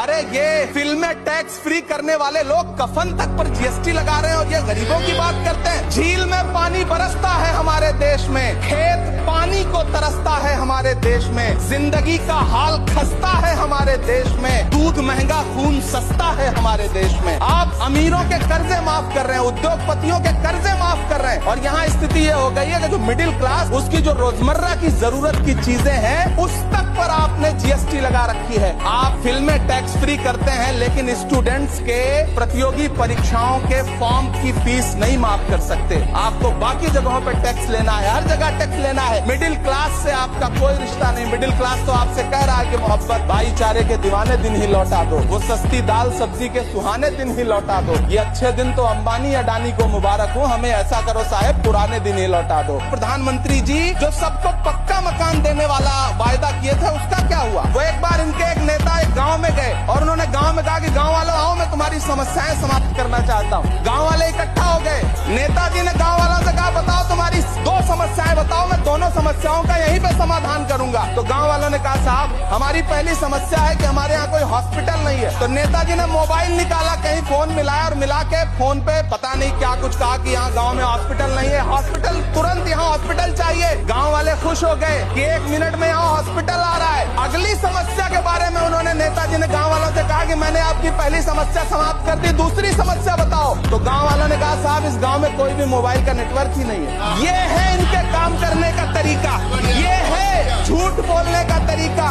अरे ये फिल्में टैक्स फ्री करने वाले लोग कफन तक पर जीएसटी लगा रहे हैं और ये गरीबों की बात करते हैं। झील में पानी बरसता है हमारे देश में, खेत पानी को तरसता है हमारे देश में, जिंदगी का हाल खस्ता है हमारे देश में, दूध महंगा खून सस्ता है हमारे देश में। आप अमीरों के कर्जे माफ कर रहे हैं, उद्योगपतियों के कर्जे माफ कर रहे हैं और यहाँ स्थिति ये हो गई है कि जो मिडिल क्लास, उसकी जो रोजमर्रा की जरूरत की चीजें हैं उस तक पर आपने जीएसटी लगा रखी है। आप फिल्में टैक्स फ्री करते हैं लेकिन स्टूडेंट्स के प्रतियोगी परीक्षाओं के फॉर्म की फीस नहीं माफ कर सकते। आपको बाकी जगहों पर टैक्स लेना है, हर जगह टैक्स लेना है। मिडिल क्लास से आपका कोई रिश्ता नहीं। मिडिल क्लास तो आपसे कह रहा है कि मोहब्बत भाईचारे के दीवाने दिन ही लौटा दो, वो सस्ती दाल सब्जी के सुहाने दिन ही लौटा दो। ये अच्छे दिन तो अंबानी अडानी को मुबारक हो, हमें ऐसा करो साहब पुराने दिन ही लौटा दो। प्रधानमंत्री जी जो सबको पक्का मकान देने वाला वायदा किए थे उसका क्या हुआ? वो एक बार इनके एक नेता एक गांव में गए और उन्होंने गांव में कहा कि गांव वालों आओ, मैं तुम्हारी समस्याएं समाप्त करना चाहता हूँ। गांव वाले इकट्ठा हो गए, नेताजी ने गांव वालों से कहा बताओ तुम्हारी 2 समस्याएं बताओ, मैं दोनों समस्याओं का यहीं पे समाधान करूंगा। तो गांव वालों ने कहा साहब हमारी पहली समस्या है कि हमारे यहाँ कोई हॉस्पिटल नहीं है। तो नेताजी ने मोबाइल निकाला, कहीं फोन मिलाया और मिला के फोन पे पता नहीं क्या कुछ कहा कि यहाँ गांव में हॉस्पिटल नहीं है, हॉस्पिटल तुरंत यहाँ हॉस्पिटल चाहिए। गांव वाले खुश हो गए कि 1 मिनट में यहाँ हॉस्पिटल आ रहा है। अगली समस्या के बारे में उन्होंने नेताजी ने गांव वालों से कहा कि मैंने आपकी पहली समस्या समाप्त कर दी, दूसरी समस्या बताओ। तो गांव वालों ने कहा साहब इस गांव में कोई भी मोबाइल का नेटवर्क ही नहीं है। ये है इनके काम करने का तरीका, ये है झूठ बोलने का तरीका।